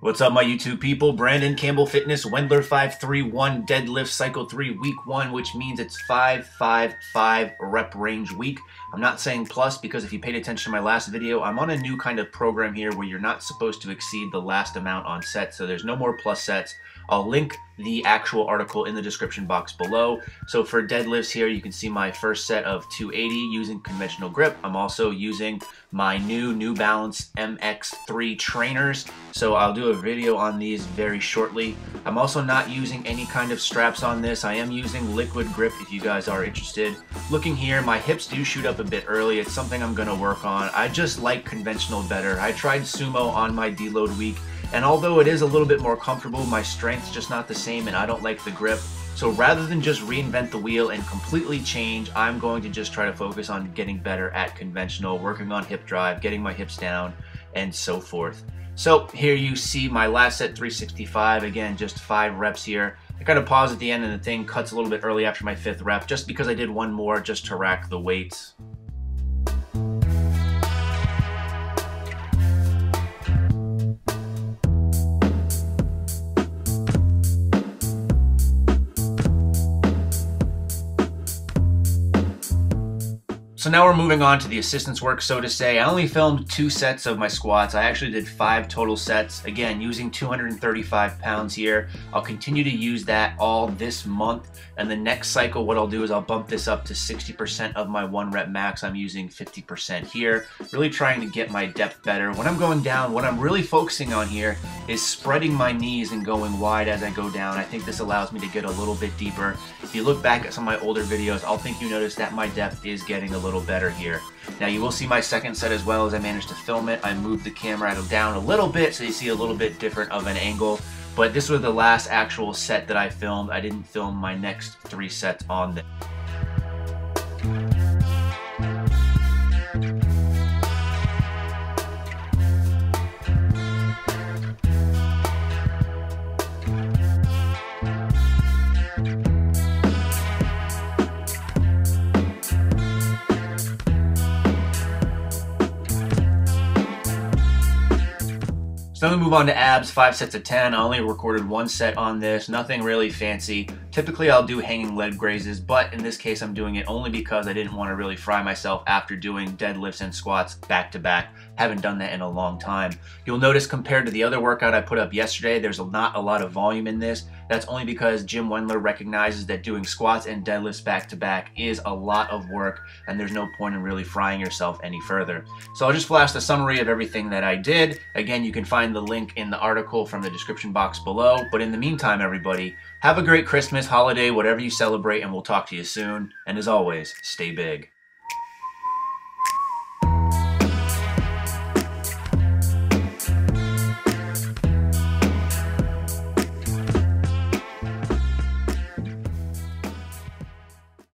What's up, my YouTube people? Brandon Campbell Fitness, Wendler 531 Deadlift Cycle 3 Week 1, which means it's 5-5-5 rep range week. I'm not saying plus because if you paid attention to my last video, I'm on a new kind of program here where you're not supposed to exceed the last amount on sets, so there's no more plus sets. I'll link the actual article in the description box below. So for deadlifts here, you can see my first set of 280 using conventional grip. I'm also using my New Balance MX3 trainers. So I'll do a video on these very shortly. I'm also not using any kind of straps on this. I am using liquid grip if you guys are interested. Looking here, my hips do shoot up a bit early. It's something I'm gonna work on. I just like conventional better. I tried sumo on my deload week, and although it is a little bit more comfortable, my strength's just not the same and I don't like the grip. So rather than just reinvent the wheel and completely change, I'm going to just try to focus on getting better at conventional, working on hip drive, getting my hips down, and so forth. So here you see my last set, 365, again, just 5 reps here. I kind of pause at the end and the thing cuts a little bit early after my 5th rep, just because I did one more just to rack the weights. So now we're moving on to the assistance work, so to say. I only filmed 2 sets of my squats. I actually did 5 total sets, again, using 235 pounds here. I'll continue to use that all this month, and the next cycle, what I'll do is I'll bump this up to 60% of my 1 rep max. I'm using 50% here, really trying to get my depth better. When I'm going down, what I'm really focusing on here is spreading my knees and going wide as I go down. I think this allows me to get a little bit deeper. If you look back at some of my older videos, I'll think you notice that my depth is getting a little better here. Now you will see my second set as well as I managed to film it. I moved the camera down a little bit so you see a little bit different of an angle, but this was the last actual set that I filmed. I didn't film my next 3 sets on this. So then we move on to abs, 5 sets of 10. I only recorded 1 set on this, nothing really fancy. Typically I'll do hanging leg raises, but in this case I'm doing it only because I didn't want to really fry myself after doing deadlifts and squats back to back. Haven't done that in a long time. You'll notice compared to the other workout I put up yesterday, there's not a lot of volume in this. That's only because Jim Wendler recognizes that doing squats and deadlifts back to back is a lot of work and there's no point in really frying yourself any further. So I'll just flash the summary of everything that I did. Again, you can find the link in the article from the description box below. But in the meantime, everybody, have a great Christmas, holiday, whatever you celebrate, and we'll talk to you soon. And as always, stay big.